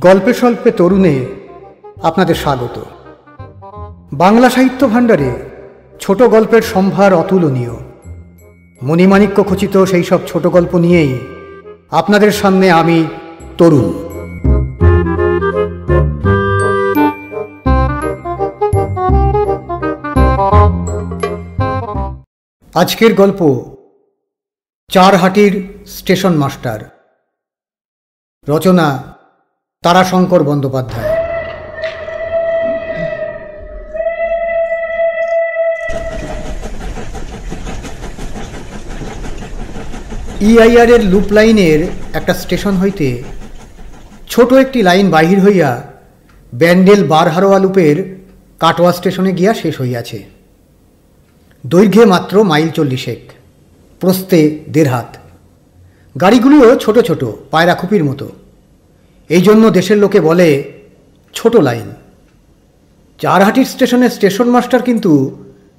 গল্পে স্বল্পে তরুণে আপনাদের স্বাগত। বাংলা সাহিত্য ভাণ্ডারে ছোট গল্পের সম্ভার অতুলনীয়। মণিমাণিক্য খচিত সেই সব ছোট গল্প নিয়েই আপনাদের সামনে আমি তরুণ। আজকের গল্প চারহাটির স্টেশন মাস্টার। রচনা তারাশঙ্কর বন্দ্যোপাধ্যায়। ইআইআরের লুপ লাইনের একটা স্টেশন হইতে ছোট একটি লাইন বাহির হইয়া ব্যান্ডেল বারহারোয়া লুপের কাটোয়া স্টেশনে গিয়া শেষ হইয়াছে। দৈর্ঘ্যে মাত্র মাইল 40, প্রস্থে 1.5 হাত। গাড়িগুলিও ছোট ছোট, পায়রা খুপির মতো। এই জন্য দেশের লোকে বলে ছোট লাইন। চারহাটির স্টেশনের স্টেশন মাস্টার কিন্তু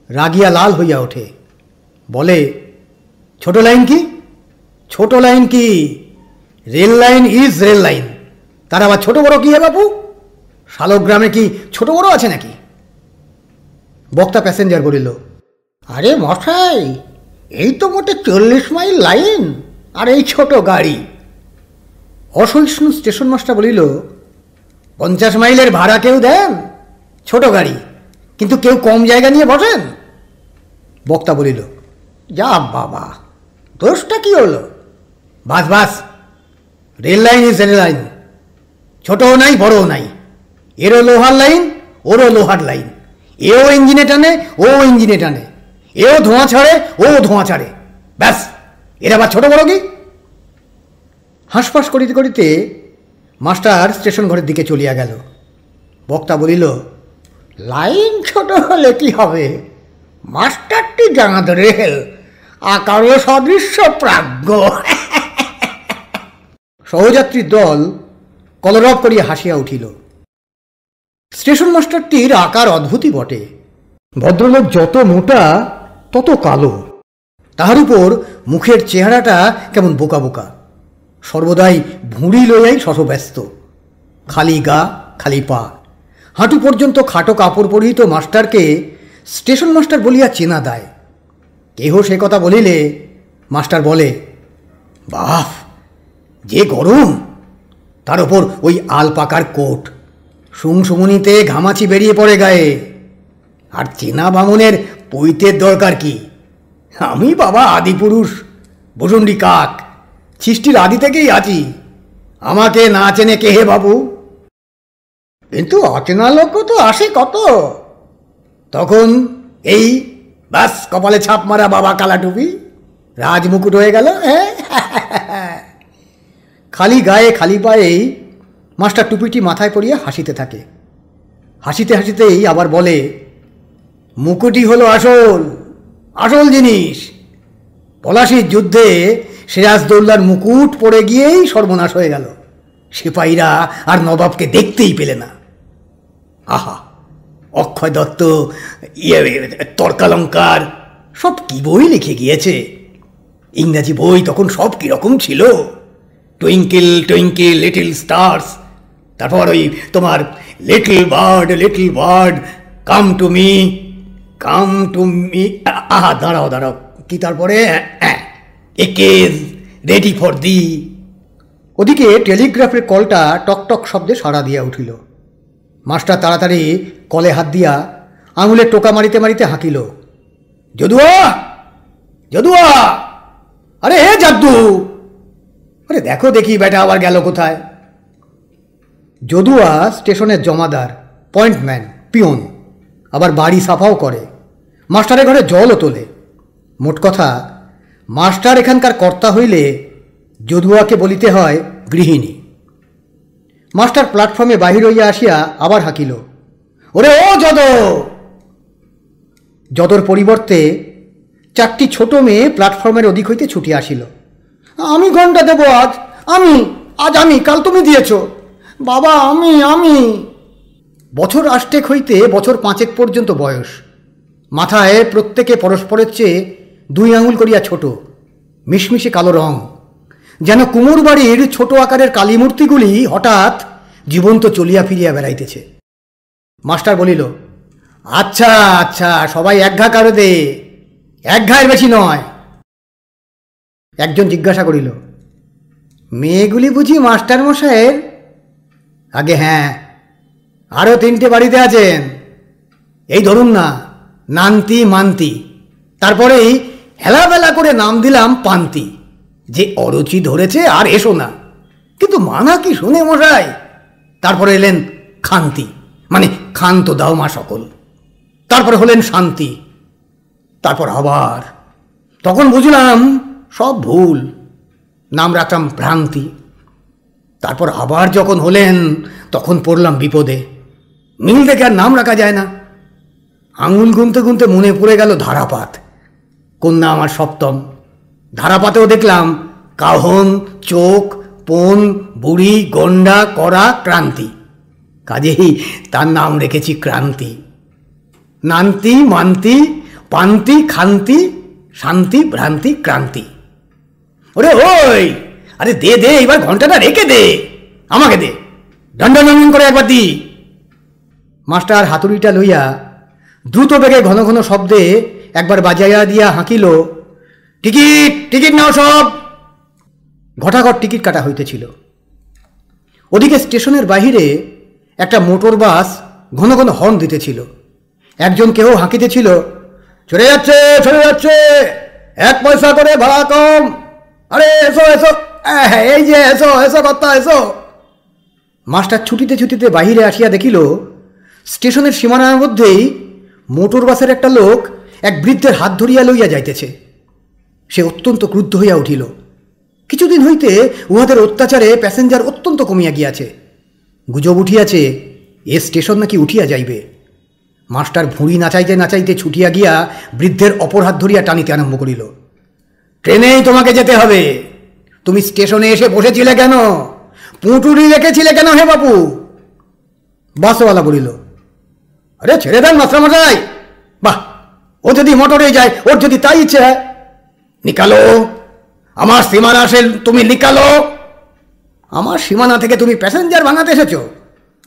রাগিয়া লাল হইয়া ওঠে, বলে, ছোট লাইন কি? ছোট লাইন কি? Rail line is rail line. তার আবার ছোট বড় কি হে বাপু? শালগ্রামে কি ছোট বড় আছে নাকি? বক্তা প্যাসেঞ্জার বলিল, আরে মশাই, এই তো মোটে 40 মাইল লাইন, আর এই ছোট গাড়ি। অসহিষ্ণু স্টেশন মাস্টার বলিল, 50 মাইলের ভাড়া কেউ দেন? ছোট গাড়ি, কিন্তু কেউ কম জায়গা নিয়ে বসেন? বক্তা বলিল, যা বাবা, দোষটা কি হলো? বাস বাস, rail line is rail line. ছোটও নাই বড়ও নাই। এরও লোহার লাইন, ওরও লোহার লাইন। এও ইঞ্জিনে টানে, ও ইঞ্জিনে টানে। এও ধোঁয়া ছাড়ে, ও ধোঁয়া ছাড়ে। ব্যাস, এর আবার ছোট বড় কি? হাঁসফাঁস করিতে করিতে মাস্টার স্টেশন ঘরের দিকে চলিয়া গেল। বক্তা বলিল, লাইন ছোট হলে কি হবে? মাস্টারটি জানাত রেল, আকার সদৃশ্য প্রাজ্ঞ। সহযাত্রীর দল কলরব করিয়া হাসিয়া উঠিল। স্টেশন মাস্টারটির আকার অদ্ভুতই বটে। ভদ্রলোক যত মোটা তত কালো। তাহার উপর মুখের চেহারাটা কেমন বোকা বোকা। সর্বদাই ভুঁড়ি লইয়াই শশব্যস্ত। খালি গা, খালি পা। হাঁটু পর্যন্ত খাটো কাপড় পরিহিত মাস্টারকে স্টেশন মাস্টার বলিয়া চেনা দেয়। কেহ সে কথা বলিলে মাস্টার বলে, বাহ, যে গরম! তার ওপর ওই আলপাকার কোট, সুমসুমনিতে ঘামাচি বেরিয়ে পড়ে গায়ে। আর চেনা বামুনের পৈতের দরকার কি? আমি বাবা আদিপুরুষ, ভুসুন্ডি কাক, সৃষ্টির আদি থেকেই আছি। আমাকে না চেনে কে হে বাবু? কিন্তু অচেনা লোকও তো আসে কত। তখন এই বাস কপালে ছাপ মারা বাবা কালা টুপি, রাজমুকুট হয়ে গেল। খালি গায়ে খালি পায়েই মাস্টার টুপিটি মাথায় পড়িয়া হাসিতে থাকে। হাসিতে হাসিতেই আবার বলে, মুকুটই হলো আসল আসল জিনিস। পলাশির যুদ্ধে সিরাজদৌল্লার মুকুট পড়ে গিয়েই সর্বনাশ হয়ে গেল। সিপাহীরা আর নবাবকে দেখতেই পেলে না। আহা, অক্ষয় দত্ত, তর্কালঙ্কার সব কি বই লিখে গিয়েছে। ইংরাজি বই তখন সব কিরকম ছিল। টুইঙ্কেল টুইঙ্কেল লিটল স্টার্স, তারপর ওই তোমার little bird come to me. আহা, দাঁড়াও দাঁড়াও, কি তারপরে? A cage ready for the. ওদিকে টেলিগ্রাফের কলটা টকটক শব্দে সাড়া দিয়া উঠিল। মাস্টার তাড়াতাড়ি কলে হাত দিয়া আঙুলের টোকা মারিতে মারিতে হাঁকিল, যদুয়া, যদুয়া, আরে হে জাদ্দু, আরে দেখো দেখি বেটা আবার গেল কোথায়? যদুয়া স্টেশনের জমাদার, পয়েন্টম্যান, পিয়ন, আবার বাড়ি সাফাও করে, মাস্টারের ঘরে জলও তোলে। মোট কথা, মাস্টার এখানকার কর্তা হইলে যদুয়াকে বলিতে হয় গৃহিণী। মাস্টার প্ল্যাটফর্মে বাহির হইয়া আসিয়া আবার হাঁকিল, ওরে ও যদ! যদর পরিবর্তে 4টি ছোট মেয়ে প্ল্যাটফর্মের ওদিক হইতে ছুটিয়া আসিল। আমি ঘন্টা দেব আজ, আমি, কাল তুমি দিয়েছ বাবা, আমি। বছর 8 হইতে বছর 5 পর্যন্ত বয়স। মাথায় প্রত্যেকে পরস্পরের চেয়ে 2 আঙুল করিয়া ছোট, মিশমিশে কালো রং। যেন কুমোর বাড়ির ছোট আকারের কালী মূর্তিগুলি হঠাৎ জীবন্ত চলিয়া ফিরিয়া বেড়াইতেছে। মাস্টার বলিল, আচ্ছা আচ্ছা, সবাই এক ঘা কারো দে, এক ঘায়ের বেশি নয়। একজন জিজ্ঞাসা করিল, মেয়েগুলি বুঝি মাস্টার মশাইয়ের? আগে হ্যাঁ, আরও 3টে বাড়িতে আছেন। এই ধরুন না, নান্তি মান্তি, তারপরেই হেলাবেলা করে নাম দিলাম পান্তি। যে অরুচি ধরেছে আর এসো না, কিন্তু মানা কি শুনে মশাই। তারপরে এলেন খান্তি, মানে ক্ষান্ত দাও মা সকল। তারপরে হলেন শান্তি, তারপর আবার। তখন বুঝলাম সব ভুল, নাম রাখলাম ভ্রান্তি। তারপর আবার যখন হলেন তখন পড়লাম বিপদে। মিল দেখে আর নাম রাখা যায় না। আঙুল গুনতে গুনতে মনে পড়ে গেল ধারাপাত, কন্যা আমার সপ্তম। ধারাপাতেও দেখলাম কাহন, চোখ, পন, বুড়ি, গন্ডা, করা, ক্রান্তি। কাজেই তার নাম রেখেছি ক্রান্তি। নান্তি মান্তি পান্তি খান্তি শান্তি ভ্রান্তি ক্রান্তি। ওরে ওই, আরে দে দে, এবার ঘন্টাটা রেখে দে, আমাকে দে, দণ্ডন করে একবার দি। মাস্টার হাতুড়িটা লইয়া দ্রুত বেগে ঘন ঘন শব্দে একবার বাজাইয়া দিয়া হাঁকিল, টিকিট টিকিট নাও সব। ঘটাঘট টিকিট কাটা হইতেছিল। ওদিকে স্টেশনের বাহিরে একটা মোটর বাস ঘন ঘন হর্ন দিতেছিল। একজন কেউ হাঁকিতেছিল, চলে যাচ্ছে চলে যাচ্ছে, 1 পয়সা করে ভাড়া কম, আরে এসো এসো, এই যে এসো এসো কর্তা এসো। মাস্টার ছুটিতে ছুটিতে বাহিরে আসিয়া দেখিল, স্টেশনের সীমানার মধ্যেই মোটর বাসের একটা লোক এক বৃদ্ধের হাত ধরিয়া লইয়া যাইতেছে। সে অত্যন্ত ক্রুদ্ধ হইয়া উঠিল। কিছুদিন হইতে উহাদের অত্যাচারে প্যাসেঞ্জার অত্যন্ত কমিয়া গিয়াছে। গুজব উঠিয়াছে এ স্টেশন নাকি উঠিয়া যাইবে। মাস্টার ভুঁড়ি নাচাইতে নাচাইতে ছুটিয়া গিয়া বৃদ্ধের অপর হাত ধরিয়া টানিতে আরম্ভ করিল। ট্রেনেই তোমাকে যেতে হবে, তুমি স্টেশনে এসে বসেছিলে কেন? পুঁটুরি রেখেছিলে কেন হে বাপু? বাসওয়ালা বলিল, আরে ছেড়ে দেন মাস্টারমশাই, বাহ, ও যদি মোটরে যায়, ওর যদি তাই ইচ্ছে হয়। নিকালো, আমার সীমানা সে তুমি নিকালো। আমার সীমানা থেকে তুমি প্যাসেঞ্জার বানাতে এসেছ?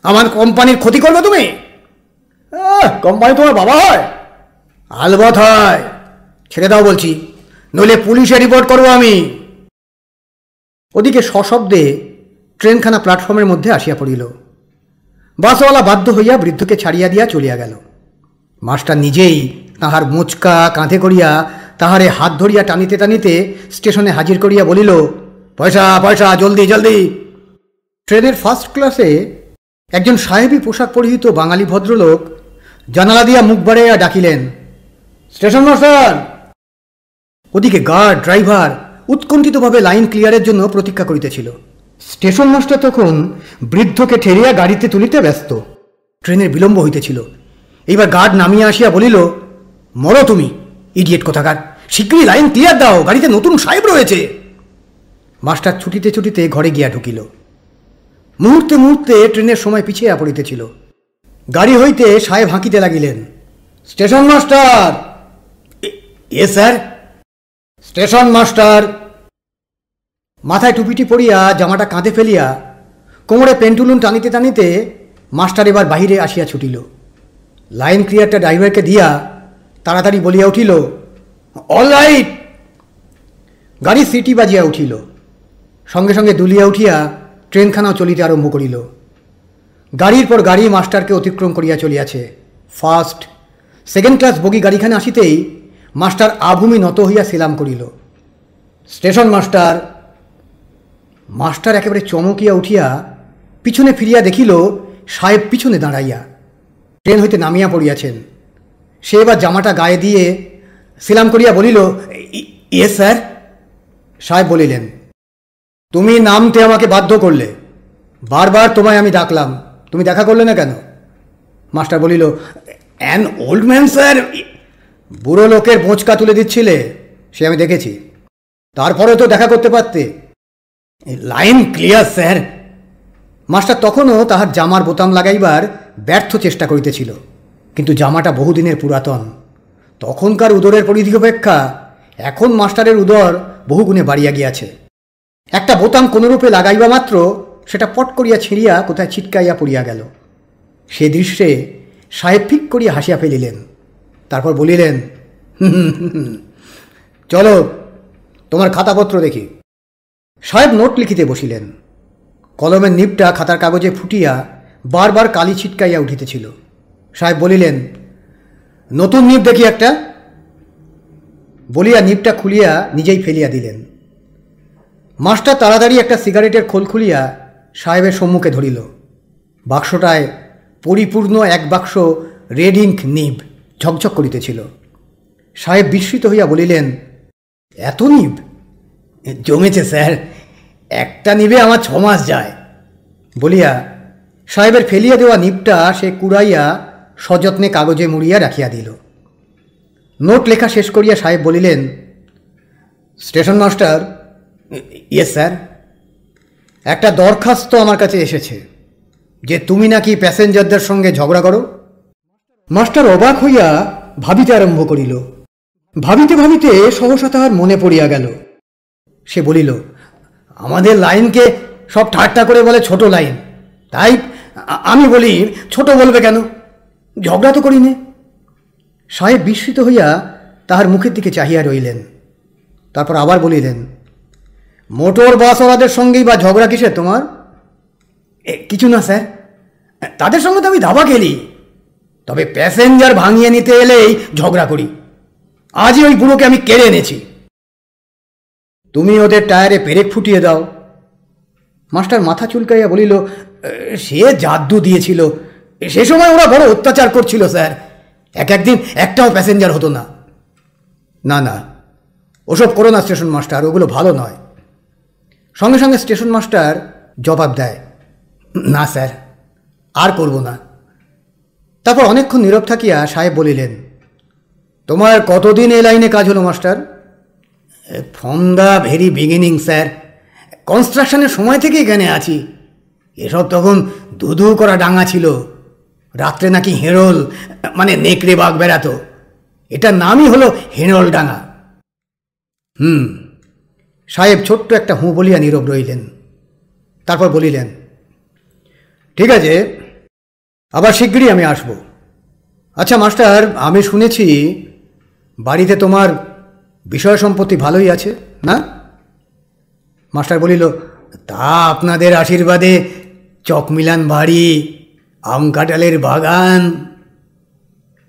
আমার কোম্পানির ক্ষতি করবে তুমি? কোম্পানি তোমার বাবা হয়? আলবত হয়। ছেড়ে দাও বলছি, নইলে পুলিশে রিপোর্ট করবো আমি। ওদিকে সশব্দে ট্রেনখানা প্ল্যাটফর্মের মধ্যে আসিয়া পড়িল। বাসওয়ালা বাধ্য হইয়া বৃদ্ধকে ছাড়িয়া দিয়া চলিয়া গেল। মাস্টার নিজেই তাহার মোচকা কাঁধে করিয়া তাহারে হাত ধরিয়া টানিতে টানিতে স্টেশনে হাজির করিয়া বলিল, পয়সা পয়সা, জলদি জলদি। ট্রেনের ফার্স্ট ক্লাসে একজন সাহেবী পোশাক পরিহিত বাঙালি ভদ্রলোক জানালা দিয়া মুখ বাড়াইয়া ডাকিলেন, স্টেশন মাস্টার। ওদিকে গার্ড ড্রাইভার উৎকণ্ঠিতভাবে লাইন ক্লিয়ারের জন্য প্রতীক্ষা করিতেছিল। স্টেশন মাস্টার তখন বৃদ্ধকে ঠেলিয়া গাড়িতে তুলিতে ব্যস্ত। ট্রেনের বিলম্ব হইতেছিল। এইবার গার্ড নামিয়া আসিয়া বলিল, মরো তুমি, ইডিয়েট কোথাকার, শীঘ্রই লাইন ক্লিয়ার দাও, গাড়িতে নতুন সাহেব রয়েছে। মাস্টার ছুটিতে ছুটিতে ঘরে গিয়া ঢুকিল। মুহূর্তে মুহূর্তে ট্রেনের সময় পিছিয়ে পড়িতেছিল। গাড়ি হইতে সাহেব হাঁকিতে লাগিলেন, স্টেশন মাস্টার। এ স্যার। Station master. মাথায় টুপিটি পরিয়া জামাটা কাঁধে ফেলিয়া কোমরে পেন্টুলুন টানিতে টানিতে মাস্টার এবার বাহিরে আসিয়া ছুটিল। লাইন ক্লিয়ারটা ড্রাইভারকে দিয়া তাড়াতাড়ি বলিয়া উঠিল, অল রাইট। গাড়ি সিটি বাজিয়া উঠিল। সঙ্গে সঙ্গে দুলিয়া উঠিয়া ট্রেনখানাও চলিতে আরম্ভ করিল। গাড়ির পর গাড়ি মাস্টারকে অতিক্রম করিয়া চলিয়াছে। ফার্স্ট সেকেন্ড ক্লাস বগি গাড়িখানে আসিতেই মাস্টার আভূমি নত হইয়া সেলাম করিল, স্টেশন মাস্টার। মাস্টার একেবারে চমকিয়া উঠিয়া পিছনে ফিরিয়া দেখিল সাহেব পিছনে দাঁড়াইয়া ট্রেন হইতে নামিয়া পড়িয়াছেন। সে এবার জামাটা গায়ে দিয়ে সেলাম করিয়া বলিল, ইয়েস স্যার। সাহেব বলিলেন, তুমি নামতে আমাকে বাধ্য করলে, বারবার তোমায় আমি ডাকলাম, তুমি দেখা করলে না কেন? মাস্টার বলিল, অ্যান ওল্ড ম্যান স্যার। বুড়ো লোকের বোঁচকা তুলে দিচ্ছিলে, সে আমি দেখেছি, তারপরে তো দেখা করতে পারতে। Line clear sir. মাস্টার তখনও তাহার জামার বোতাম লাগাইবার ব্যর্থ চেষ্টা করিতেছিল, কিন্তু জামাটা বহুদিনের পুরাতন। তখনকার উদরের পরিধি অপেক্ষা এখন মাস্টারের উদর বহুগুণে বাড়িয়া গিয়াছে। একটা বোতাম কোনোরূপে লাগাইবা মাত্র সেটা পট করিয়া ছিঁড়িয়া কোথায় ছিটকাইয়া পড়িয়া গেল। সে দৃশ্যে সাহেব ফিক করিয়া হাসিয়া ফেলিলেন। তারপর বলিলেন, চলো তোমার খাতাপত্র দেখি। সাহেব নোট লিখিতে বসিলেন। কলমের নিবটা খাতার কাগজে ফুটিয়া বারবার কালি ছিটকাইয়া উঠিতেছিল। সাহেব বলিলেন, নতুন নিব দেখি একটা, বলিয়া নিবটা খুলিয়া নিজেই ফেলিয়া দিলেন। মাস্টার তাড়াতাড়ি একটা সিগারেটের খোল খুলিয়া সাহেবের সম্মুখে ধরিল। বাক্সটায় পরিপূর্ণ এক বাক্স রেড ইঙ্ক নিব ঝকঝক করিতেছিল। সাহেব বিস্মিত হইয়া বলিলেন, এত নিব? জমেছে স্যার, একটা নিবে আমার 6 মাস যায়। বলিয়া সাহেবের ফেলিয়া দেওয়া নিবটা সে কুড়াইয়া সযত্নে কাগজে মুড়িয়া রাখিয়া দিল। নোট লেখা শেষ করিয়া সাহেব বলিলেন, স্টেশন মাস্টার। Yes sir. একটা দরখাস্ত আমার কাছে এসেছে যে তুমি নাকি প্যাসেঞ্জারদের সঙ্গে ঝগড়া করো। মাস্টার অবাক হইয়া ভাবিতে আরম্ভ করিল। ভাবিতে ভাবিতে সহসা তাহার মনে পড়িয়া গেল। সে বলিল, আমাদের লাইনকে সব ঠাট্টা করে বলে ছোট লাইন, তাই আমি বলি ছোট বলবে কেন? ঝগড়া তো করিনি। সাহেব বিস্মিত হইয়া তাহার মুখের দিকে চাহিয়া রইলেন। তারপর আবার বলিলেন, মোটর বাসওয়ালাদের সঙ্গেই বা ঝগড়া কিসের তোমার? কিছু না স্যার, তাদের সঙ্গে তো আমি দাবা খেলি, তবে প্যাসেঞ্জার ভাঙিয়ে নিতে এলেই ঝগড়া করি। আজই ওই বুড়োকে আমি কেড়ে এনেছি। তুমি ওদের টায়ারে পেরেক ফুটিয়ে দাও। মাস্টার মাথা চুলকাইয়া বলিল, সে জাদু দিয়েছিল, সে সময় ওরা বড় অত্যাচার করছিল স্যার, একদিন একটাও প্যাসেঞ্জার হতো না। না না, ওসব করো না স্টেশন মাস্টার, ওগুলো ভালো নয়। সঙ্গে সঙ্গে স্টেশন মাস্টার জবাব দেয়, না স্যার, আর করব না। তারপর অনেকক্ষণ নীরব থাকিয়া সাহেব বলিলেন, তোমার কতদিন এই লাইনে কাজ হলো master? From the very beginning sir, কনস্ট্রাকশনের সময় থেকে এখানে আছি। এসব তখন ধুধু করা ডাঙা ছিল, রাত্রে নাকি হেরোল মানে নেকড়ে বাঘ বেড়াতো, এটার নামই হলো হেরোল ডাঙা। সাহেব ছোট্ট একটা হুঁ বলিয়া নীরব রইলেন। তারপর বলিলেন, ঠিক আছে, আবার শীঘ্রই আমি আসব। আচ্ছা মাস্টার, আমি শুনেছি বাড়িতে তোমার বিষয় সম্পত্তি ভালোই আছে না? মাস্টার বলিল, তা আপনাদের আশীর্বাদে চকমিলান বাড়ি, আম কাঁঠালের বাগান।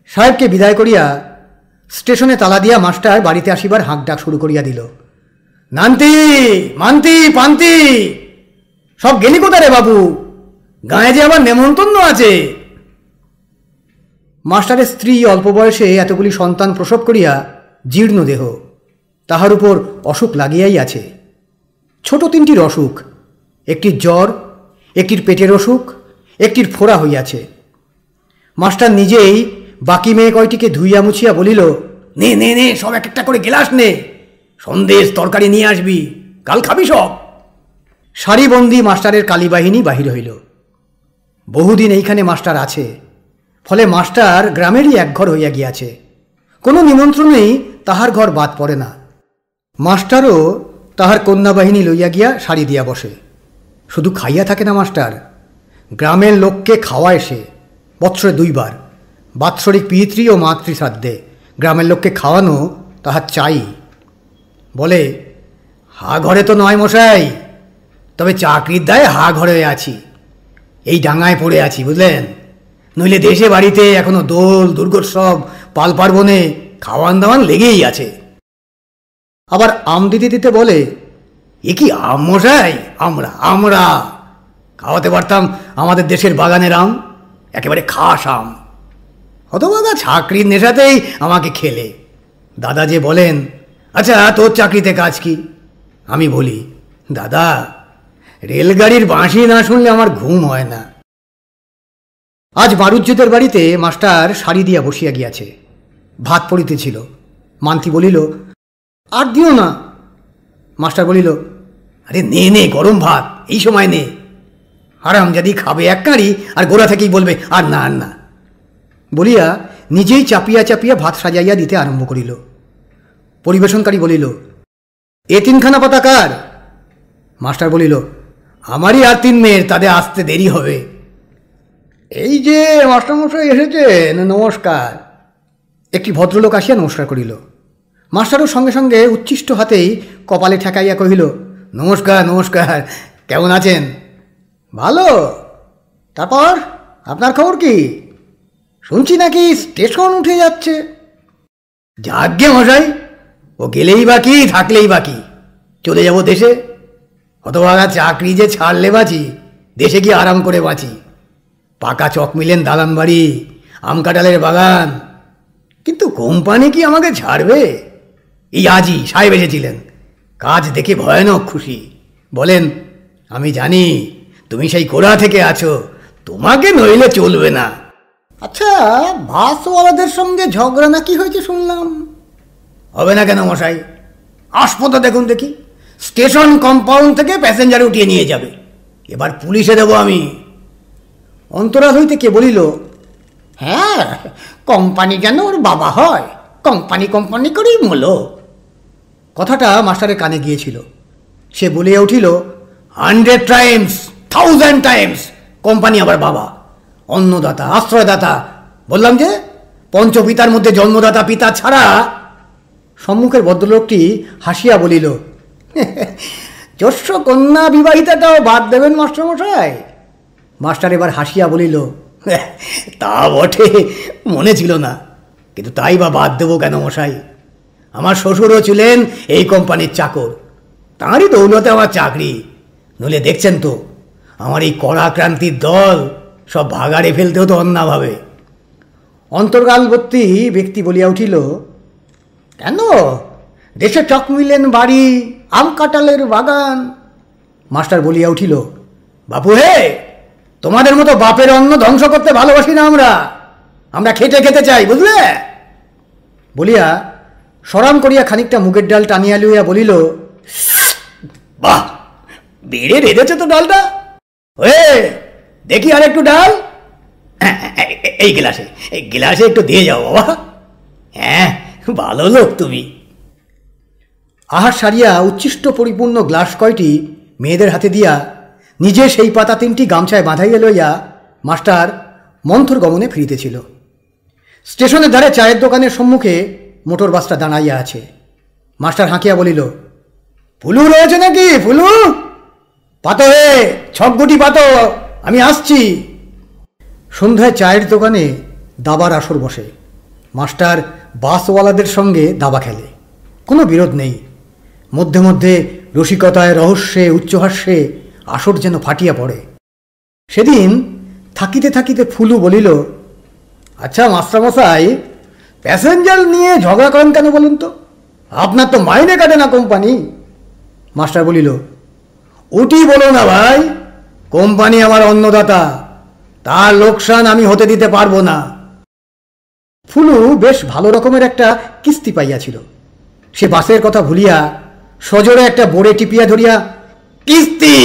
সাহেবকে বিদায় করিয়া স্টেশনে তালা দিয়া মাস্টার বাড়িতে আসিবার হাঁক ডাক শুরু করিয়া দিল। নান্তি, মান্তি, পান্তি, সব গেলি কোথা রে বাবু? গাঁয়ে যে আবার নেমন্তন্ন আছে। মাস্টারের স্ত্রী অল্প বয়সে এতগুলি সন্তান প্রসব করিয়া জীর্ণ দেহ, তাহার উপর অসুখ লাগিয়াই আছে। ছোট 3টির অসুখ, একটির জ্বর, একটির পেটের অসুখ, একটির ফোড়া হইয়াছে। মাস্টার নিজেই বাকি মেয়ে কয়টিকে ধুইয়া মুছিয়া বলিল, নে নে নে, সব এক একটা করে গেলাস নে, সন্দেশ তরকারি নিয়ে আসবি, কাল খাবি সব। সারিবন্দি মাস্টারের কালীবাহিনী বাহির হইল। বহুদিন এইখানে মাস্টার আছে, ফলে মাস্টার গ্রামেরই একঘর হইয়া গিয়াছে। কোনো নিমন্ত্রণেই তাহার ঘর বাদ পড়ে না। মাস্টারও তাহার কন্যাবাহিনী লইয়া গিয়া শাড়ি দিয়া বসে। শুধু খাইয়া থাকে না মাস্টার, গ্রামের লোককে খাওয়ায় সে, বৎসরে 2 বার, বাৎসরিক পিতৃ ও মাতৃশ্রাদ্ধে গ্রামের লোককে খাওয়ানো তাহার চাই। বলে, হা ঘরে তো নয় মশাই, তবে চাকরির দায়ে হা ঘরে আছি, এই ডাঙায় পড়ে আছি বুঝলেন, নইলে দেশে বাড়িতে এখনো দোল দুর্গোৎসব পাল পার্বণে খাওয়ান দাওয়ান লেগেই আছে। আবার আম দিতে দিতে বলে, এ কি আম মশাই, আমরা আমরা খাওয়াতে পারতাম আমাদের দেশের বাগানের আম, একেবারে খাস আম। হতভাগা চাকরির নেশাতেই আমাকে খেলে। দাদা যে বলেন, আচ্ছা তোর চাকরিতে কাজ কি? আমি বলি, দাদা রেলগাড়ির বাঁশি না শুনলে আমার ঘুম হয় না। আজ বারুজ্যদের বাড়িতে মাস্টার শাড়ি দিয়া বসিয়া গিয়াছে, ভাত পড়িতেছিল। মান্তি বলিল, আর দিও না। মাস্টার বলিল, আরে নে নে, গরম ভাত এই সময় নে। হারামজাদি খাবে এক কাঁড়ি আর গোড়া থেকেই বলবে আর না আর না, বলিয়া নিজেই চাপিয়া চাপিয়া ভাত সাজাইয়া দিতে আরম্ভ করিল। পরিবেশনকারী বলিল, এ 3খানা পাতা কার? মাস্টার বলিল, আমারই আর 3 মেয়ের, তাদের আসতে দেরি হবে। এই যে মাস্টারমশাই এসেছেন, নমস্কার। একটি ভদ্রলোক আসিয়া নমস্কার করিল। মাস্টারও সঙ্গে সঙ্গে উচ্ছিষ্ট হাতেই কপালে ঠেকাইয়া কহিল, নমস্কার নমস্কার, কেমন আছেন? ভালো। তারপর আপনার খবর কি? শুনছি নাকি স্টেশন উঠে যাচ্ছে। যাজ্ঞে মশাই, ও গেলেই বাকি, থাকলেই বাকি। চলে যাব দেশে। হতভাগা চাকরি যে ছাড়লে বাঁচি, দেশে গিয়ে আরাম করে বাঁচি। পাকা চক মিলেন, দালান বাড়ি, আম কাঁঠালের বাগান। কিন্তু কোম্পানি কি আমাকে ছাড়বে? এই আজই সাহেব এসেছিলেন, কাজ দেখে ভয়ানক খুশি। বলেন, আমি জানি তুমি সেই গোড়া থেকে আছো, তোমাকে নইলে চলবে না। আচ্ছা, বাসওয়ালাদের সঙ্গে ঝগড়া নাকি হয়েছে শুনলাম? হবে না কেন মশাই? হাসপাতাল দেখুন দেখি, স্টেশন কম্পাউন্ড থেকে প্যাসেঞ্জার উঠিয়ে নিয়ে যাবে। এবার পুলিশে দেবো আমি। অন্তরাল হইতে কে বলিল, হ্যাঁ, কোম্পানি কেন ওর বাবা হয়, কোম্পানি কোম্পানি করেই মলো। কথাটা মাস্টারের কানে গিয়েছিল। সে বলিয়া উঠিল, 100 টাইমস, 1000 টাইমস কোম্পানি আবার বাবা, অন্নদাতা, আশ্রয়দাতা। বললাম যে পঞ্চপিতার মধ্যে জন্মদাতা পিতা ছাড়া। সম্মুখের ভদ্রলোকটি হাসিয়া বলিল, যস্য কন্যা বিবাহিতাটাও বাদ দেবেন মাস্টারমশাই। মাস্টার এবার হাসিয়া বলিল, তা বটে, মনে ছিল না, কিন্তু তাই বা বাদ দেবো কেন মশাই? আমার শ্বশুরও ছিলেন এই কোম্পানির চাকর, তাঁরই দৌলতে আমার চাকরি। নইলে দেখছেন তো আমার এই কড়াক্রান্তির দল সব ভাগাড়ে ফেলতেও তো অন্যভাবে। অন্তর্গালবর্তী ব্যক্তি বলিয়া উঠিল, কেন, দেশে চক মিলেন বাড়ি, আম কাঁঠালের বাগান। মাস্টার বলিয়া উঠিল, বাপু হে, তোমাদের মতো বাপের অন্ন ধ্বংস করতে ভালোবাসি না আমরা। আমরা খেটে খেতে চাই, বুঝলে? বলিয়া সরাম করিয়া খানিকটা মুগের ডাল টানিয়া লইয়া বলিল, বাহ, বেড়ে রেঁধেছে তো ডালটা। ওয়ে, দেখি আর একটু ডাল। এই গ্লাসে, এই গ্লাসে একটু দিয়ে যাও বাবা। হ্যাঁ, ভালো লোক তুমি। আহার সারিয়া উচ্ছিষ্ট পরিপূর্ণ গ্লাস কয়টি মেয়েদের হাতে দিয়া নিজে সেই পাতা 3টি গামছায় বাঁধাইয়া লইয়া মাস্টার মন্থর গমনে ফিরিতেছিল। স্টেশনের ধারে চায়ের দোকানের সম্মুখে মোটর বাসটা দাঁড়াইয়া আছে। মাস্টার হাঁকিয়া বলিল, ফুলু রয়েছে নাকি? ফুলু পাতো হে, ছকগুটি পাতো, আমি আসছি। সন্ধ্যায় চায়ের দোকানে দাবার আসর বসে। মাস্টার বাসওয়ালাদের সঙ্গে দাবা খেলে, কোনো বিরোধ নেই। মধ্যে মধ্যে রসিকতায়, রহস্যে, উচ্চহাস্যে আসর যেন ফাটিয়া পড়ে। সেদিন থাকিতে থাকিতে ফুলু বলিল, আচ্ছা মাস্টারমশাই, প্যাসেঞ্জার নিয়ে ঝগড়া করেন কেন বলুন তো? আপনার তো মাইনে কাটে না কোম্পানি। মাস্টার বলিল, ওটি বলো না ভাই, কোম্পানি আমার অন্নদাতা, তার লোকসান আমি হতে দিতে পারবো না। ফুলু বেশ ভালো রকমের একটা কিস্তি পাইয়াছিল। সে বাসের কথা ভুলিয়া সজোরে একটা বোড়ে টিপিয়া ধরিয়া, কিস্তি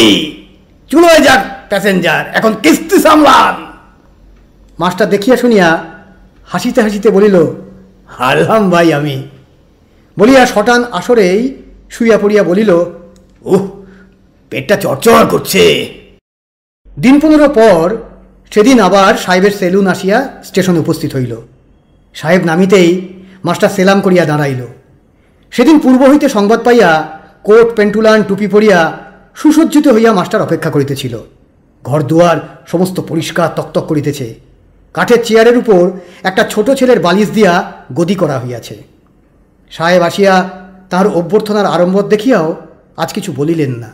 চুলোয় যাক প্যাসেঞ্জার, এখন কিস্তি সামলান। মাস্টার দেখিয়া শুনিয়া হাসিতে হাসিতে বলিল, হারলাম ভাই আমি। বলিয়া শটান আসরেই শুইয়া পড়িয়া বলিল, উহ, পেটটা চড়চড় করছে। দিন 15 পর সেদিন আবার সাহেবের সেলুন আসিয়া স্টেশনে উপস্থিত হইল। সাহেব নামিতেই মাস্টার সেলাম করিয়া দাঁড়াইল। সেদিন পূর্ব হইতে সংবাদ পাইয়া কোট পেন্টুলান টুপি পরিয়া সুসজ্জিত হইয়া মাস্টার অপেক্ষা করিতেছিল। ঘর দুয়ার সমস্ত পরিষ্কার তকতক করিতেছে। কাঠের চেয়ারের উপর একটা ছোট ছেলের বালিশ দিয়া গদি করা হইয়াছে। সাহেব আসিয়া তাহার অভ্যর্থনার আড়ম্বর দেখিয়াও আজ কিছু বলিলেন না।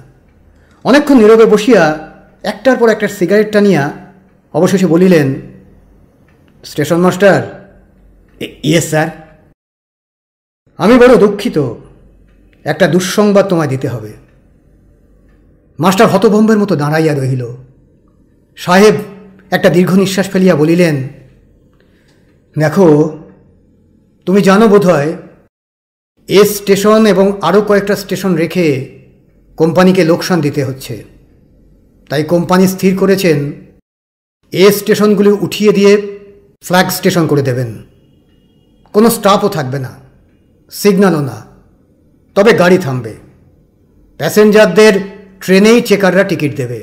অনেকক্ষণ নীরবে বসিয়া একটার পর একটা সিগারেট টানিয়া অবশেষে বলিলেন, স্টেশন মাস্টার। Yes sir. আমি বড় দুঃখিত, একটা দুঃসংবাদ তোমায় দিতে হবে। মাস্টার হতভম্বের মতো দাঁড়াইয়া রহিল। সাহেব একটা দীর্ঘ নিঃশ্বাস ফেলিয়া বলিলেন, দেখো, তুমি জানো বোধ হয় এ স্টেশন এবং আরও কয়েকটা স্টেশন রেখে কোম্পানিকে লোকসান দিতে হচ্ছে। তাই কোম্পানি স্থির করেছেন এ স্টেশনগুলি উঠিয়ে দিয়ে ফ্ল্যাগ স্টেশন করে দেবেন। কোনো স্টাফও থাকবে না, সিগন্যালও না, তবে গাড়ি থামবে। প্যাসেঞ্জারদের ট্রেনেই চেকাররা টিকিট দেবে,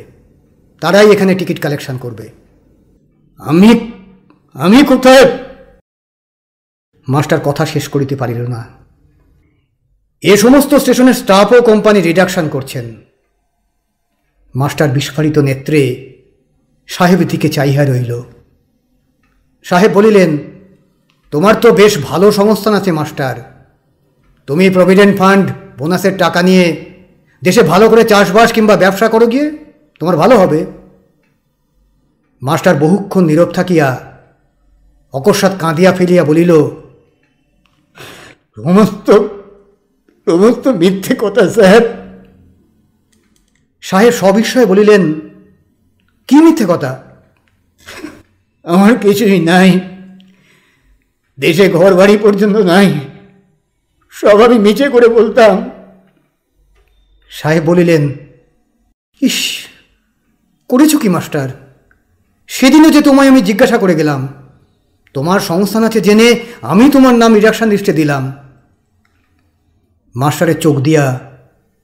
তারাই এখানে টিকিট কালেকশন করবে। আমি আমি কোথায়? মাস্টার কথা শেষ করিতে পারিল না। এ সমস্ত স্টেশনের স্টাফ ও কোম্পানি রিডাকশন করছেন। মাস্টার বিস্ফারিত নেত্রে সাহেবের দিকে চাহিয়া রইল। সাহেব বলিলেন, তোমার তো বেশ ভালো সংস্থান আছে মাস্টার। তুমি প্রভিডেন্ট ফান্ড বোনাসের টাকা নিয়ে দেশে ভালো করে চাষবাস কিংবা ব্যবসা করো গিয়ে, তোমার ভালো হবে। মাস্টার বহুক্ষণ নীরব থাকিয়া অকস্মাৎ কাঁদিয়া ফেলিয়া বলিল, সমস্ত সমস্ত মিথ্যে কথা স্যার। সাহেব সবিস্ময়ে বলিলেন, কি মিথ্যে কথা? আমার কিছুই নাই, দেশে ঘর বাড়ি পর্যন্ত নাই, সব আমি মিছে করে বলতাম। সাহেব বলিলেন, ইস, করেছ কি মাস্টার? সেদিনও যে তোমায় আমি জিজ্ঞাসা করে গেলাম, তোমার সংস্থান আছে জেনে আমি তোমার নাম রিডাকশন লিস্টে দিলাম। মাস্টারের চোখ দিয়া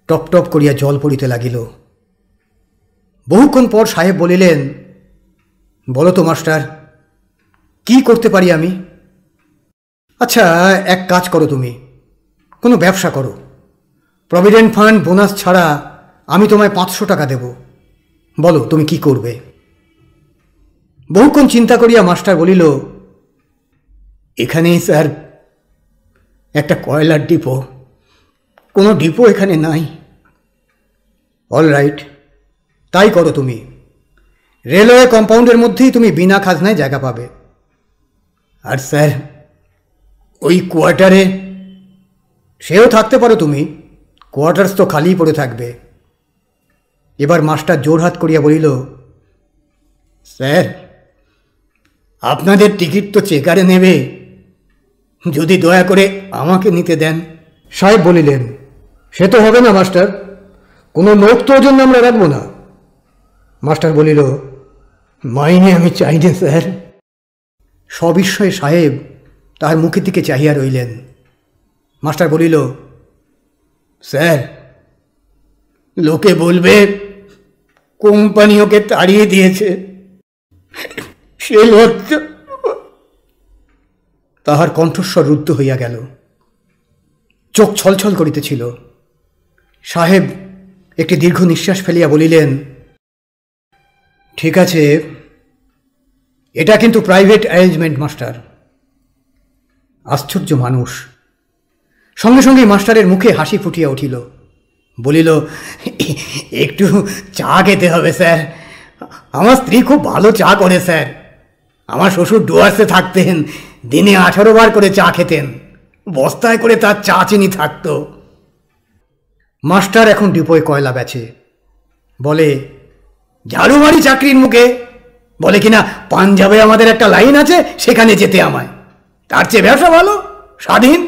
টপ টপ করিয়া জল পড়িতে লাগিল। বহুক্ষণ পর সাহেব বলিলেন, বলো তো মাস্টার, কি করতে পারি আমি? আচ্ছা, এক কাজ করো, তুমি কোনো ব্যবসা করো। প্রভিডেন্ট ফান্ড বোনাস ছাড়া আমি তোমায় 500 টাকা দেব। বলো তুমি কি করবে? বহুক্ষণ চিন্তা করিয়া মাস্টার বলিল, এখানেই স্যার একটা কয়লার ডিপো, কোনো ডিপো এখানে নাই। অল রাইট, তাই করো তুমি। রেলওয়ে কম্পাউন্ডের মধ্যেই তুমি বিনা খাজনায় জায়গা পাবে। আর স্যার, ওই কোয়ার্টারে সেও থাকতে পারো তুমি, কোয়ার্টার্স তো খালিই পড়ে থাকবে। এবার মাস্টার জোরহাত করিয়া বলিল, স্যার, আপনাদের টিকিট তো চেকারে নেবে, যদি দয়া করে আমাকে নিতে দেন। সাহেব বলিলেন, সে তো হবে না মাস্টার, কোনো লোক তো ওর জন্য আমরা রাখবো না। মাস্টার বলিল, মাইনে আমি চাই না স্যার। সবিস্ময়ে সাহেব তার মুখের দিকে চাহিয়া রইলেন। মাস্টার বলিল, স্যার, লোকে বলবে কোম্পানি ওকে তাড়িয়ে দিয়েছে, সে লজ্জা। তাহার কণ্ঠস্বর রুদ্ধ হইয়া গেল, চোখ ছলছল করিতেছিল। সাহেব একটি দীর্ঘ নিঃশ্বাস ফেলিয়া বলিলেন, ঠিক আছে, এটা কিন্তু প্রাইভেট অ্যারেঞ্জমেন্ট মাস্টার। আশ্চর্য মানুষ। সঙ্গে সঙ্গে মাস্টারের মুখে হাসি ফুটিয়া উঠিল। বলিল, একটু চা খেতে হবে স্যার। আমার স্ত্রী খুব ভালো চা করে স্যার। আমার শ্বশুর ডুয়ার্সে থাকতেন, দিনে 18 বার করে চা খেতেন, বস্তায় করে তার চা চিনি থাকত। মাস্টার এখন ডিপোয় কয়লা বেচে। বলে, ঝাড়ুবাড়ি চাকরির মুখে বলে কিনা পাঞ্জাবে আমাদের একটা লাইন আছে, সেখানে যেতে আমায়, তার চেয়ে ব্যবসা ভালো, স্বাধীন।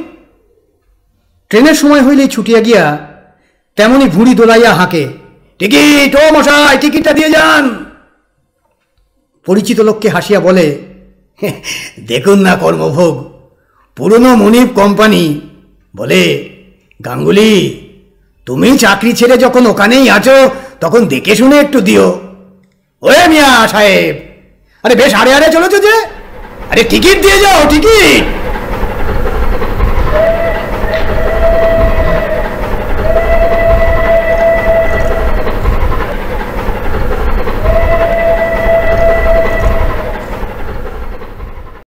ট্রেনের সময় হইলেই ছুটিয়া গিয়া তেমনি ভুঁড়ি দোলাইয়া হাঁকে, টিকিট, ও মশাই টিকিটটা দিয়ে যান। পরিচিত লোককে হাসিয়া বলে, দেখুন না কর্মভোগ, পুরনো মনিব কোম্পানি। বলে, গাঙ্গুলি, তুমি চাকরি ছেড়ে যখন ওখানেই আছো, তখন দেখে শুনে একটু দিও। ওরে মিয়া সাহেব, আরে বেশ আড়ে আড়ে চলেছো যে, আরে টিকিট দিয়ে যাও, টিকিট।